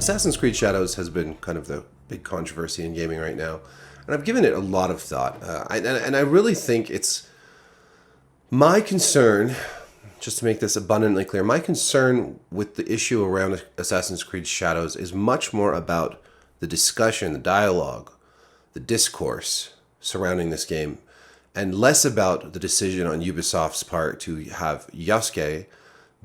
Assassin's Creed Shadows has been kind of the big controversy in gaming right now, and I've given it a lot of thought. And I really think it's my concern, just to make this abundantly clear, my concern with the issue around Assassin's Creed Shadows is much more about the discussion, the dialogue, the discourse surrounding this game, and less about the decision on Ubisoft's part to have Yasuke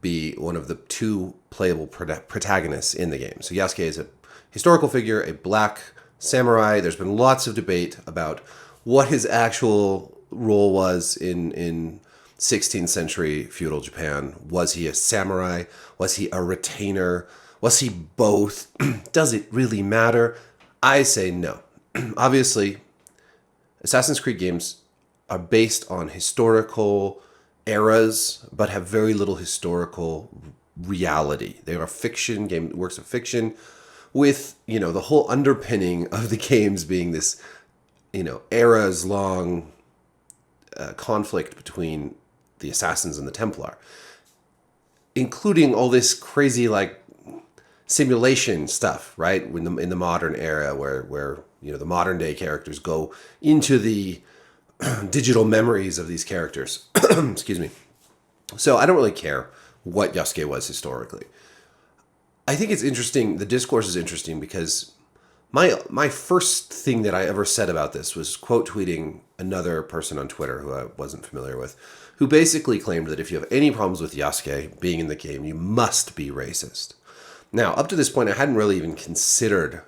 be one of the two playable protagonists in the game. So Yasuke is a historical figure, a black samurai. There's been lots of debate about what his actual role was in 16th century feudal Japan. Was he a samurai? Was he a retainer? Was he both? Does it really matter? I say no. Obviously, Assassin's Creed games are based on historical eras, but have very little historical reality. They are fiction, works of fiction, with, the whole underpinning of the games being this, eras long conflict between the assassins and the Templar, including all this crazy simulation stuff, right? In the modern era, where the modern day characters go into the digital memories of these characters. Excuse me. So I don't really care what Yasuke was historically. I think it's interesting. The discourse is interesting because my first thing that I ever said about this was quote tweeting another person on Twitter who I wasn't familiar with, who basically claimed that if you have any problems with Yasuke being in the game, you must be racist. Now, up to this point, I hadn't really even considered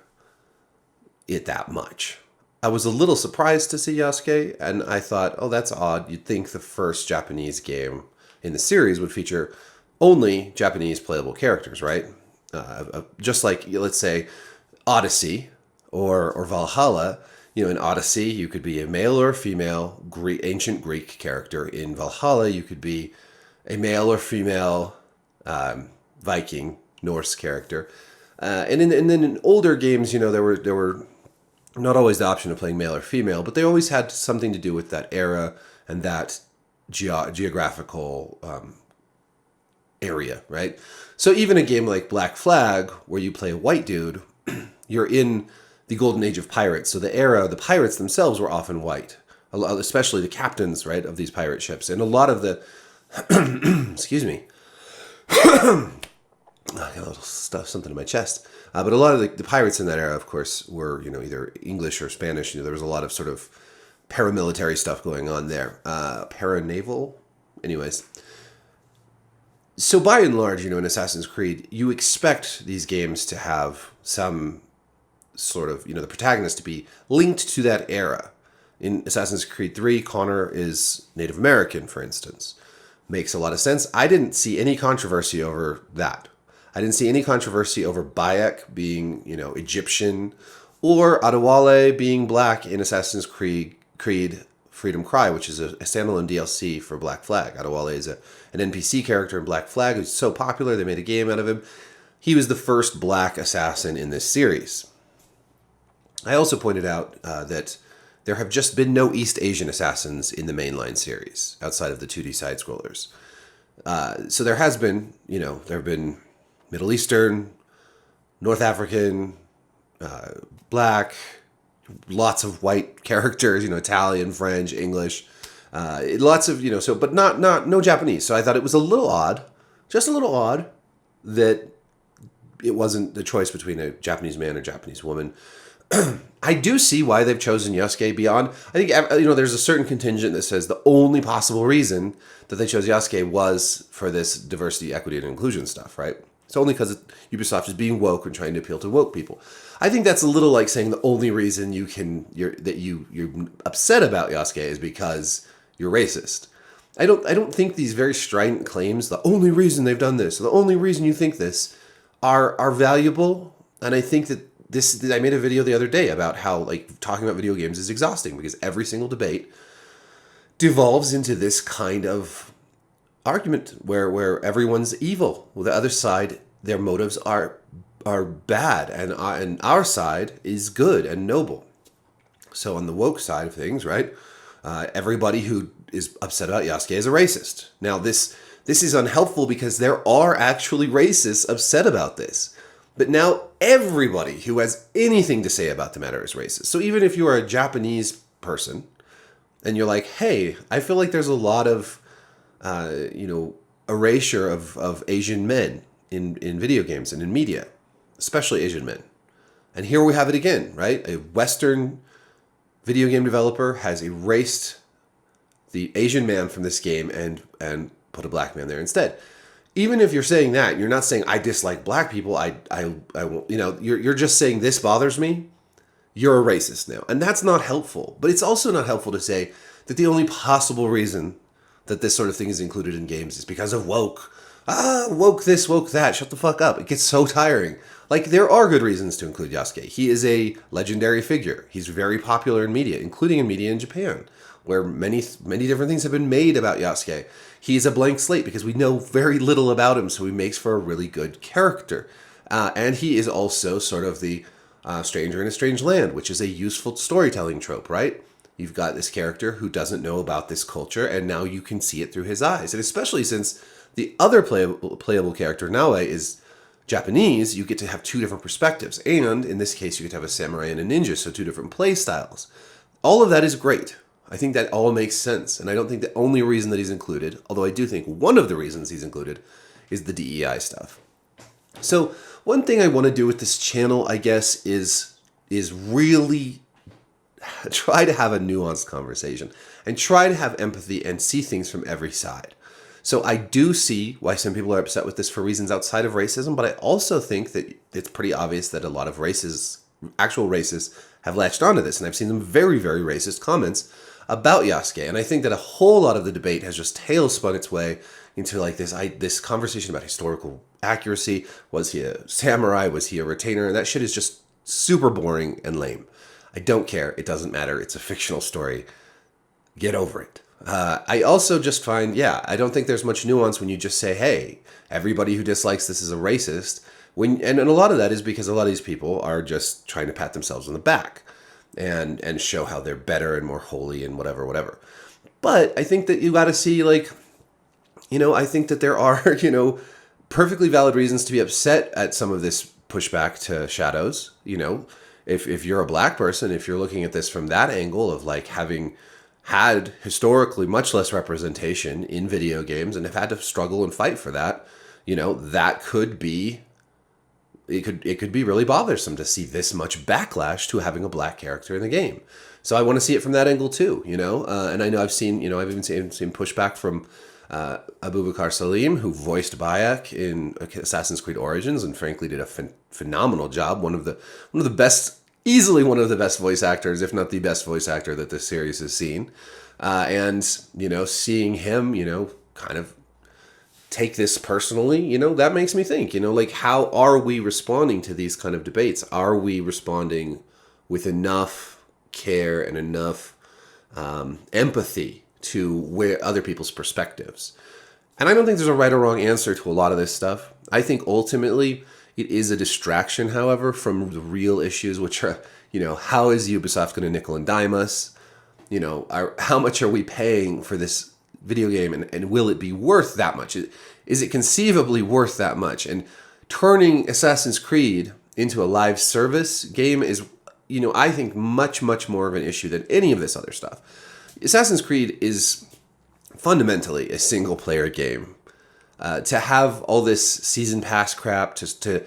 it that much. I was a little surprised to see Yasuke, and I thought, oh, that's odd. You'd think the first Japanese game in the series would feature only Japanese playable characters, right? Just like, let's say, Odyssey or Valhalla. In Odyssey, you could be a male or a female ancient Greek character. In Valhalla, you could be a male or female Viking, Norse character. And then in older games, there were not always the option of playing male or female, but they always had something to do with that era and that geographical area, right? So even a game like Black Flag, where you play a white dude, you're in the golden age of pirates. So the pirates themselves were often white, especially the captains, right, of these pirate ships. And a lot of the, excuse me, I got a little something in my chest. But a lot of the pirates in that era, of course, were, either English or Spanish. There was a lot of sort of paramilitary stuff going on there. Paranaval? Anyways. So by and large, in Assassin's Creed, you expect these games to have some sort of, the protagonist to be linked to that era. In Assassin's Creed 3, Connor is Native American, for instance. Makes a lot of sense. I didn't see any controversy over that. I didn't see any controversy over Bayek being, Egyptian, or Adewale being black in Assassin's Creed Freedom Cry, which is a standalone DLC for Black Flag. Adewale is an NPC character in Black Flag who's so popular they made a game out of him. He was the first black assassin in this series. I also pointed out that there have just been no East Asian assassins in the mainline series outside of the 2D side-scrollers. So there has been, there have been Middle Eastern, North African, black, lots of white characters, Italian, French, English, lots of, but no Japanese. So I thought it was a little odd, just a little odd, that it wasn't the choice between a Japanese man or Japanese woman. I do see why they've chosen Yasuke beyond. I think, there's a certain contingent that says the only possible reason that they chose Yasuke was for this diversity, equity, and inclusion stuff, right? It's only because Ubisoft is being woke and trying to appeal to woke people. I think that's a little like saying the only reason you're upset about Yasuke is because you're racist. I don't think these very strident claims, the only reason they've done this, the only reason you think this, are valuable. And I think that I made a video the other day about how talking about video games is exhausting because every single debate devolves into this kind of argument where everyone's evil. Well, the other side, their motives are bad, and our side is good and noble. So on the woke side of things, right, everybody who is upset about Yasuke is a racist. Now this is unhelpful because there are actually racists upset about this. But now everybody who has anything to say about the matter is racist. So even if you are a Japanese person and you're like, hey, I feel like there's a lot of, erasure of Asian men in video games and in media, especially Asian men. And here we have it again, right? A Western video game developer has erased the Asian man from this game and put a black man there instead. Even if you're saying that, you're not saying I dislike black people. I won't, you're just saying this bothers me. You're a racist now. And that's not helpful. But it's also not helpful to say that the only possible reason that this sort of thing is included in games is because of woke. Woke this, woke that. Shut the fuck up. It gets so tiring. Like, there are good reasons to include Yasuke. He is a legendary figure. He's very popular in media, including in media in Japan, where many different things have been made about Yasuke. He's a blank slate because we know very little about him, so he makes for a really good character. And he is also sort of the stranger in a strange land, which is a useful storytelling trope, right? You've got this character who doesn't know about this culture, and now you can see it through his eyes. And especially since the other playable character, Naoe, is Japanese, you get to have two different perspectives. And in this case, you get to have a samurai and a ninja, so two different play styles. All of that is great. I think that all makes sense. And I don't think the only reason that he's included, although I do think one of the reasons he's included, is the DEI stuff. So one thing I want to do with this channel, I guess, is really try to have a nuanced conversation and try to have empathy and see things from every side. So I do see why some people are upset with this for reasons outside of racism, but I also think that it's pretty obvious that a lot of actual racists have latched onto this. And I've seen some very, very racist comments about Yasuke. And I think that a whole lot of the debate has just tailspun its way into like this conversation about historical accuracy. Was he a samurai? Was he a retainer? And that shit is just super boring and lame. I don't care. It doesn't matter. It's a fictional story. Get over it. I also just find, I don't think there's much nuance when you just say, hey, everybody who dislikes this is a racist. And a lot of that is because a lot of these people are just trying to pat themselves on the back and show how they're better and more holy and whatever. But I think that you got to see, I think that there are, perfectly valid reasons to be upset at some of this pushback to shadows. If you're a black person, if you're looking at this from that angle of like having had historically much less representation in video games and have had to struggle and fight for that, that could be, it could be really bothersome to see this much backlash to having a black character in the game. So I want to see it from that angle too, and I know I've even seen pushback from Abubakar Salim, who voiced Bayek in Assassin's Creed Origins, and frankly did a phenomenal job. One of the best, easily one of the best voice actors, if not the best voice actor that this series has seen. And seeing him, kind of take this personally, that makes me think, how are we responding to these kind of debates? Are we responding with enough care and enough empathy to where other people's perspectives? And I don't think there's a right or wrong answer to a lot of this stuff. I think ultimately it is a distraction, however, from the real issues, which are, how is Ubisoft going to nickel and dime us? How much are we paying for this video game, and will it be worth that much? Is it conceivably worth that much? And turning Assassin's Creed into a live service game is, I think much, much more of an issue than any of this other stuff. Assassin's Creed is fundamentally a single-player game. To have all this season pass crap, to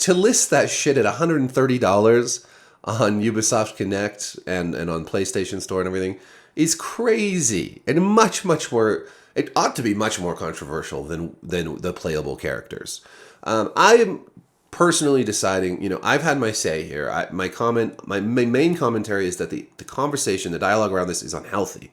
list that shit at $130 on Ubisoft Connect and on PlayStation Store and everything is crazy, and much, much more. It ought to be much more controversial than the playable characters. I am personally deciding, I've had my say here. My main commentary is that the conversation, the dialogue around this is unhealthy.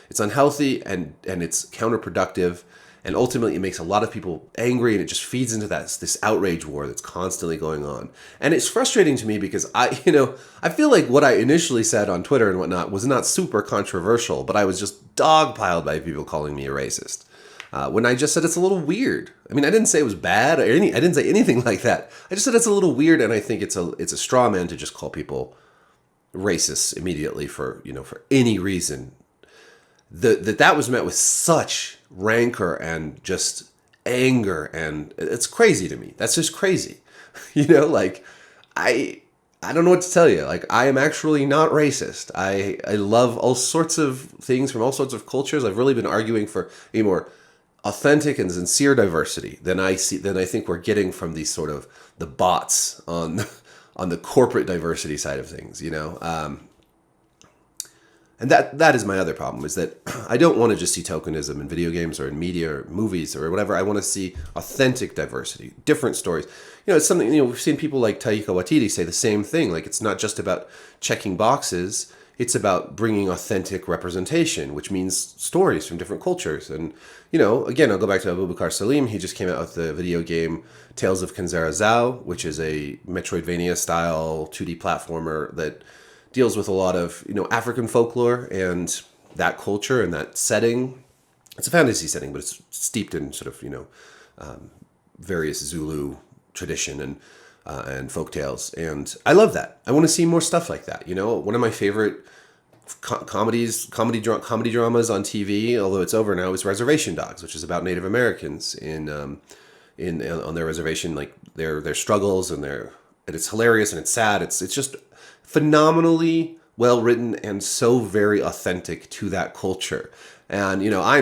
It's unhealthy and it's counterproductive. And ultimately, it makes a lot of people angry, and it just feeds into this outrage war that's constantly going on. And it's frustrating to me because I feel like what I initially said on Twitter and whatnot was not super controversial, but I was just dogpiled by people calling me a racist. When I just said it's a little weird. I mean, I didn't say it was bad, I didn't say anything like that. I just said it's a little weird, and I think it's a straw man to just call people racists immediately for any reason. That was met with such rancor and just anger, and it's crazy to me. That's just crazy. You know, like, I don't know what to tell you. Like, I am actually not racist. I love all sorts of things from all sorts of cultures. I've really been arguing for a more authentic and sincere diversity than I think we're getting from these sort of the bots on on the corporate diversity side of things, you know. And that is my other problem, is that I don't want to just see tokenism in video games or in media or movies or whatever. I want to see authentic diversity, different stories. You know, it's something, you know, we've seen people like Taika Waititi say the same thing. Like, it's not just about checking boxes. It's about bringing authentic representation, which means stories from different cultures. And, you know, again, I'll go back to Abubakar Salim. He just came out with the video game Tales of Kenzera Zhao, which is a Metroidvania-style 2D platformer that deals with a lot of, you know, African folklore and that culture and that setting. It's a fantasy setting, but it's steeped in sort of, you know, various Zulu tradition and folk tales. And I love that. I want to see more stuff like that. You know, one of my favorite comedy dramas on TV, although it's over now, is Reservation Dogs, which is about Native Americans in on their reservation, like their struggles, and it's hilarious and it's sad. It's just phenomenally well written and so very authentic to that culture. And, you know, I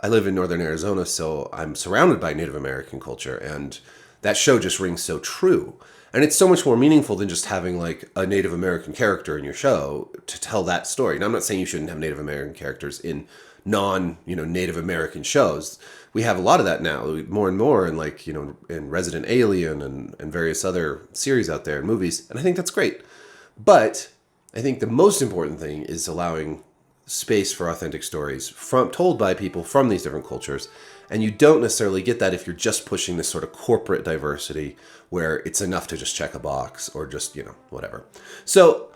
live in northern Arizona, so I'm surrounded by Native American culture, and that show just rings so true. And it's so much more meaningful than just having like a Native American character in your show to tell that story. And I'm not saying you shouldn't have Native American characters in Native American shows. We have a lot of that now, more and more, and like, you know, in Resident Alien and various other series out there and movies. And I think that's great. But I think the most important thing is allowing space for authentic stories told by people from these different cultures. And you don't necessarily get that if you're just pushing this sort of corporate diversity where it's enough to just check a box or just, you know, whatever. So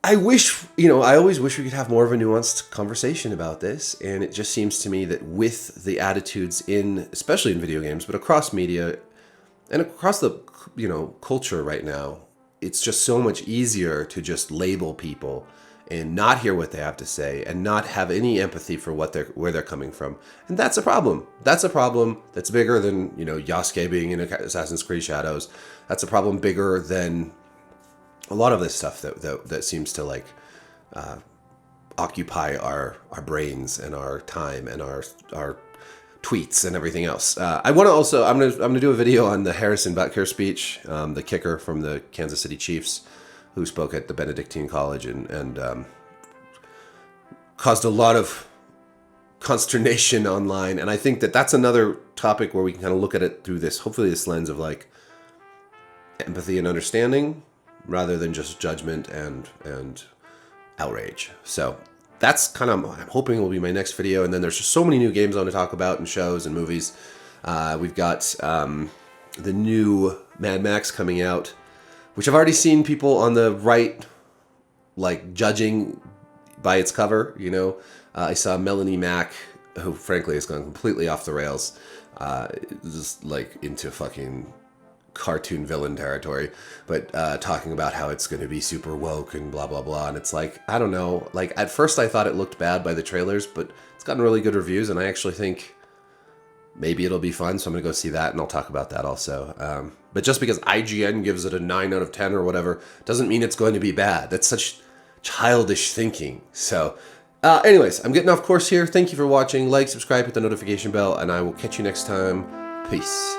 I always wish we could have more of a nuanced conversation about this. And it just seems to me that with the attitudes especially in video games, but across media and across the, you know, culture right now, it's just so much easier to just label people and not hear what they have to say and not have any empathy for where they're coming from. And that's a problem. That's a problem that's bigger than, you know, Yasuke being in Assassin's Creed Shadows. That's a problem bigger than a lot of this stuff that seems to like occupy our brains and our time and our tweets and everything else. I want to also, I'm gonna do a video on the Harrison Butker speech, the kicker from the Kansas City Chiefs, who spoke at the Benedictine College and caused a lot of consternation online. And I think that's another topic where we can kind of look at it through hopefully this lens of like empathy and understanding rather than just judgment and outrage. So that's kind of, I'm hoping will be my next video. And then there's just so many new games I want to talk about and shows and movies. We've got the new Mad Max coming out, which I've already seen people on the right like judging by its cover. You know, I saw Melanie Mack, who frankly has gone completely off the rails, just like into fucking cartoon villain territory, but talking about how it's going to be super woke and blah blah blah. And it's like, I don't know, like at first I thought it looked bad by the trailers, but it's gotten really good reviews, and I actually think maybe it'll be fun, so I'm gonna go see that, and I'll talk about that also. But just because IGN gives it a 9 out of 10 or whatever doesn't mean it's going to be bad. That's such childish thinking. So anyways, I'm getting off course here. Thank you for watching. Like, subscribe, hit the notification bell, and I will catch you next time. Peace.